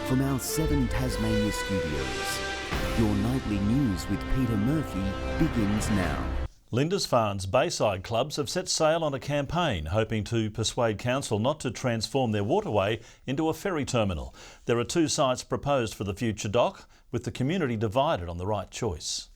From our 7 Tasmania studios, your nightly news with Peter Murphy begins now. Lindisfarne's Bayside clubs have set sail on a campaign hoping to persuade council not to transform their waterway into a ferry terminal. There are 2 sites proposed for the future dock, with the community divided on the right choice.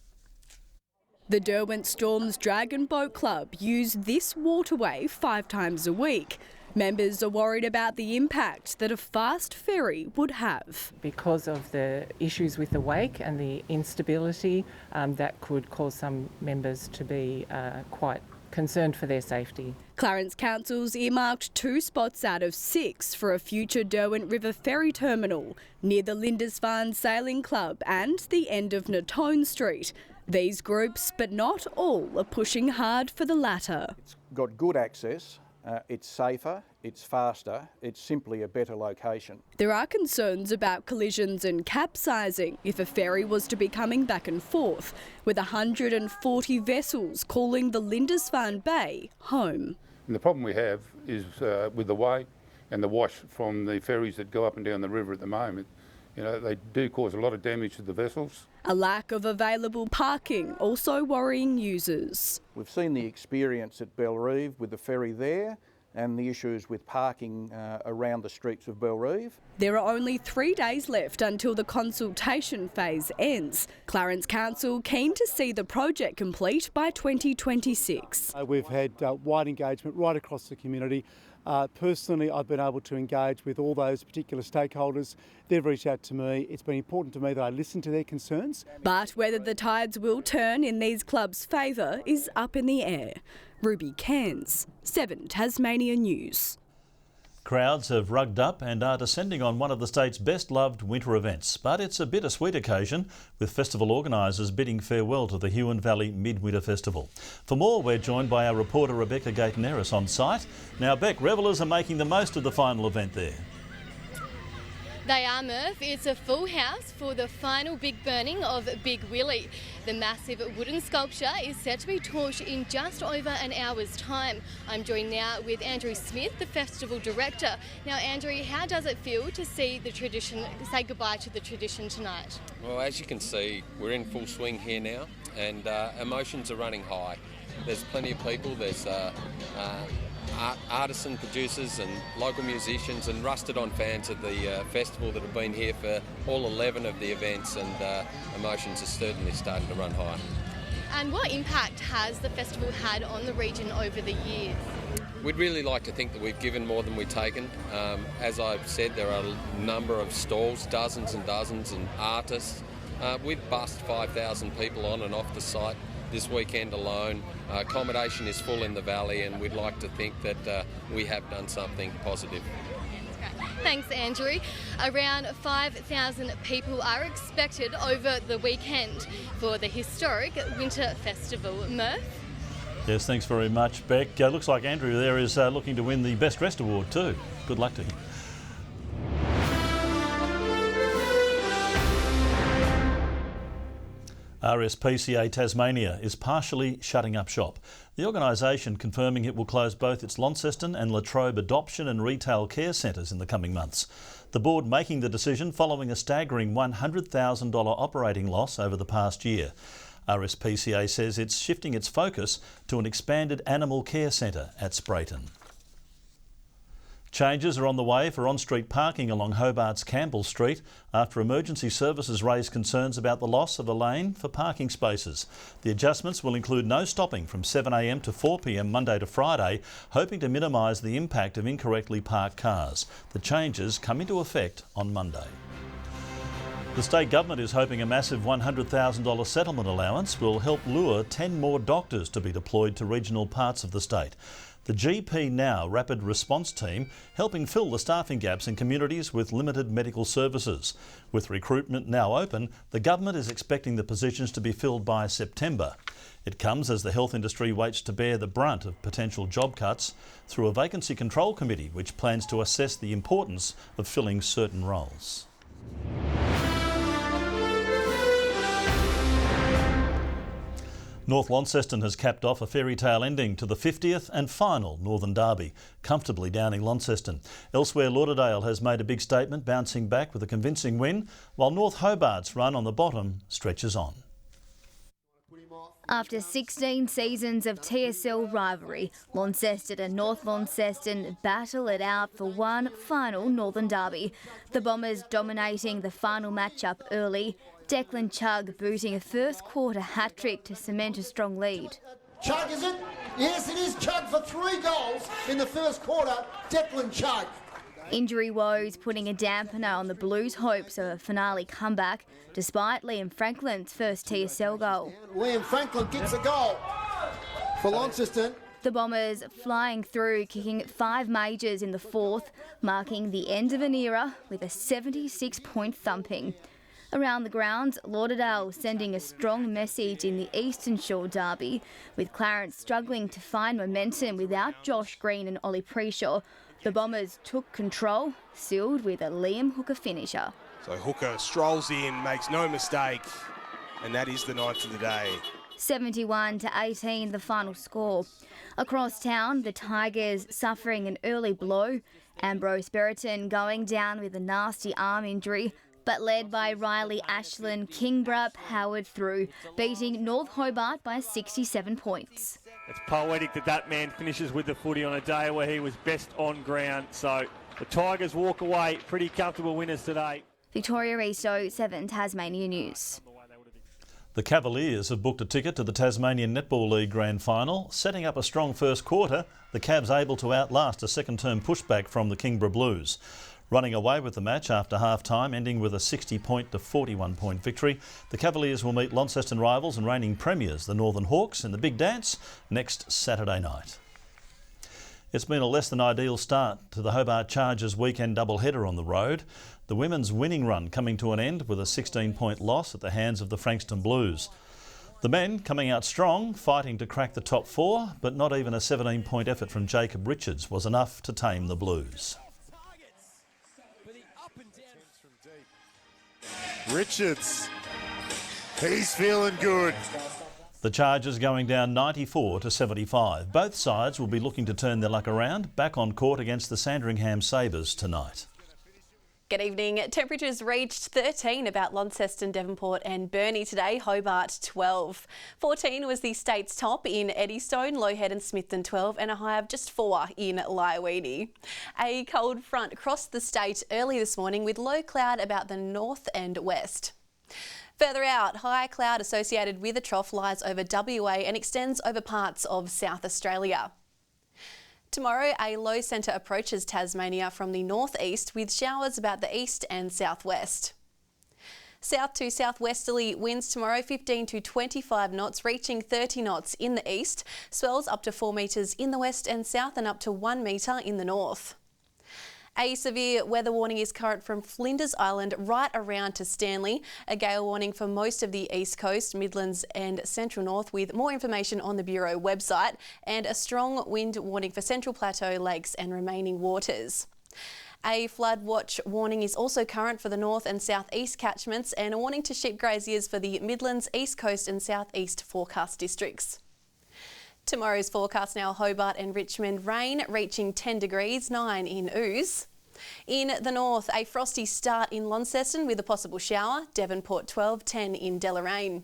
The Derwent Storms Dragon Boat Club use this waterway 5 times a week. Members are worried about the impact that a fast ferry would have. Because of the issues with the wake and the instability, that could cause some members to be quite concerned for their safety. Clarence Council's earmarked 2 spots out of 6 for a future Derwent River ferry terminal near the Lindisfarne Sailing Club and the end of Natone Street. These groups, but not all, are pushing hard for the latter. It's got good access. It's safer, it's faster, it's simply a better location. There are concerns about collisions and capsizing if a ferry was to be coming back and forth, with 140 vessels calling the Lindisfarne Bay home. And the problem we have is with the wake and the wash from the ferries that go up and down the river at the moment. You know, they do cause a lot of damage to the vessels. A lack of available parking also worrying users. We've seen the experience at Bellerive with the ferry there and the issues with parking around the streets of Bellerive. There are only 3 days left until the consultation phase ends. Clarence Council keen to see the project complete by 2026. We've had wide engagement right across the community. Personally, I've been able to engage with all those particular stakeholders. They've reached out to me. It's been important to me that I listen to their concerns. But whether the tides will turn in these clubs' favour is up in the air. Ruby Cairns, 7 Tasmania News. Crowds have rugged up and are descending on one of the state's best-loved winter events. But it's a bittersweet occasion, with festival organisers bidding farewell to the Huon Valley Midwinter Festival. For more, we're joined by our reporter Rebecca Gateneris on site. Now, Beck, revellers are making the most of the final event there. They are, Murph. It's a full house for the final big burning of Big Willie. The massive wooden sculpture is set to be torched in just over an hour's time. I'm joined now with Andrew Smith, the festival director. Now, Andrew, how does it feel to see the tradition, say goodbye to the tradition tonight? Well, as you can see, we're in full swing here now, and emotions are running high. There's plenty of people. There's artisan producers and local musicians and rusted-on fans of the festival that have been here for all 11 of the events, and emotions are certainly starting to run high. And what impact has the festival had on the region over the years? We'd really like to think that we've given more than we've taken. As I've said, there are a number of stalls, dozens and dozens, and artists. We've bussed 5,000 people on and off the site this weekend alone. Accommodation is full in the valley, and we'd like to think that we have done something positive. Thanks, Andrew. Around 5,000 people are expected over the weekend for the historic Winter Festival. Murph? Yes, thanks very much, Beck. Looks like Andrew there is looking to win the Best Dressed award too. Good luck to him. RSPCA Tasmania is partially shutting up shop. The organisation confirming it will close both its Launceston and Latrobe adoption and retail care centres in the coming months. The board making the decision following a staggering $100,000 operating loss over the past year. RSPCA says it's shifting its focus to an expanded animal care centre at Sprayton. Changes are on the way for on-street parking along Hobart's Campbell Street after emergency services raised concerns about the loss of a lane for parking spaces. The adjustments will include no stopping from 7 a.m. to 4 p.m. Monday to Friday, hoping to minimise the impact of incorrectly parked cars. The changes come into effect on Monday. The state government is hoping a massive $100,000 settlement allowance will help lure 10 more doctors to be deployed to regional parts of the state. The GP Now Rapid Response Team helping fill the staffing gaps in communities with limited medical services. With recruitment now open, the government is expecting the positions to be filled by September. It comes as the health industry waits to bear the brunt of potential job cuts through a vacancy control committee which plans to assess the importance of filling certain roles. North Launceston has capped off a fairy tale ending to the 50th and final Northern Derby, comfortably downing Launceston. Elsewhere, Lauderdale has made a big statement, bouncing back with a convincing win, while North Hobart's run on the bottom stretches on. After 16 seasons of TSL rivalry, Launceston and North Launceston battle it out for one final Northern Derby. The Bombers dominating the final matchup early, Declan Chugg booting a first quarter hat-trick to cement a strong lead. Chugg, is it? Yes, it is Chugg for 3 goals in the first quarter. Declan Chugg. Injury woes putting a dampener on the Blues' hopes of a finale comeback, despite Liam Franklin's first TSL goal. Liam Franklin gets a goal for Launceston. The Bombers flying through, kicking 5 majors in the fourth, marking the end of an era with a 76-point thumping. Around the grounds, Lauderdale sending a strong message in the Eastern Shore Derby, with Clarence struggling to find momentum without Josh Green and Ollie Preshaw. The Bombers took control, sealed with a Liam Hooker finisher. So Hooker strolls in, makes no mistake, and that is the ninth of the day. 71-18 the final score. Across town, the Tigers suffering an early blow. Ambrose Berriton going down with a nasty arm injury, but led by Riley Ashland, Kingborough powered through, beating North Hobart by 67 points. It's poetic that man finishes with the footy on a day where he was best on ground. So the Tigers walk away pretty comfortable winners today. Victoria Risto, 7 Tasmania News. The Cavaliers have booked a ticket to the Tasmanian Netball League Grand Final. Setting up a strong first quarter, the Cavs able to outlast a second-term pushback from the Kingborough Blues. Running away with the match after half-time, ending with a 60-point to 41-point victory. The Cavaliers will meet Launceston rivals and reigning premiers, the Northern Hawks, in the Big Dance next Saturday night. It's been a less than ideal start to the Hobart Chargers weekend doubleheader on the road. The women's winning run coming to an end with a 16-point loss at the hands of the Frankston Blues. The men coming out strong, fighting to crack the top 4, but not even a 17-point effort from Jacob Richards was enough to tame the Blues. Richards, he's feeling good. The Chargers going down 94-75. Both sides will be looking to turn their luck around, back on court against the Sandringham Sabres tonight. Good evening. Temperatures reached 13 about Launceston, Devonport and Burnie today, Hobart 12. 14 was the state's top in Eddystone, Lowhead and Smithton 12 and a high of just 4 in Lyowini. A cold front crossed the state early this morning with low cloud about the north and west. Further out, high cloud associated with a trough lies over WA and extends over parts of South Australia. Tomorrow, a low centre approaches Tasmania from the northeast with showers about the east and southwest. South to southwesterly winds tomorrow 15 to 25 knots, reaching 30 knots in the east. Swells up to 4 metres in the west and south and up to 1 metre in the north. A severe weather warning is current from Flinders Island right around to Stanley. A gale warning for most of the east coast, Midlands and central north, with more information on the Bureau website, and a strong wind warning for Central Plateau, lakes and remaining waters. A flood watch warning is also current for the north and southeast catchments, and a warning to sheep graziers for the Midlands, east coast and southeast forecast districts. Tomorrow's forecast now, Hobart and Richmond, rain reaching 10 degrees, 9 in Ouse. In the north, a frosty start in Launceston with a possible shower, Devonport 12, 10 in Deloraine.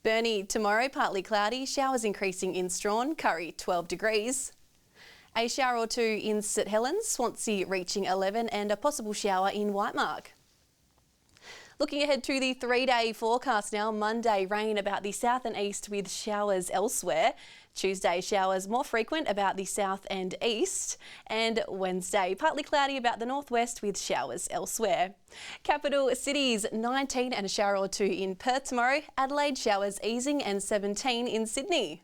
Burnie tomorrow, partly cloudy, showers increasing in Strawn, Curry 12 degrees. A shower or 2 in St Helens, Swansea reaching 11 and a possible shower in Whitemark. Looking ahead to the 3-day forecast now, Monday rain about the south and east with showers elsewhere. Tuesday showers more frequent about the south and east. And Wednesday partly cloudy about the northwest with showers elsewhere. Capital cities 19 and a shower or 2 in Perth tomorrow. Adelaide showers easing and 17 in Sydney.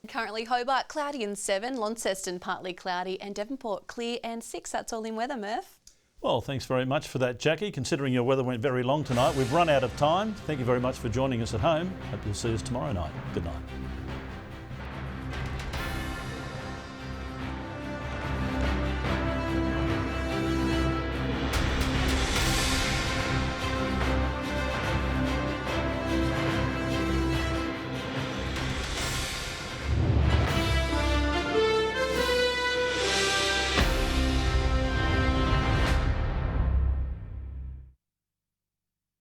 Currently Hobart cloudy and 7, Launceston partly cloudy and Devonport clear and 6. That's all in weather, Murph. Well, thanks very much for that, Jackie. Considering your weather went very long tonight, we've run out of time. Thank you very much for joining us at home. Hope you'll see us tomorrow night. Good night.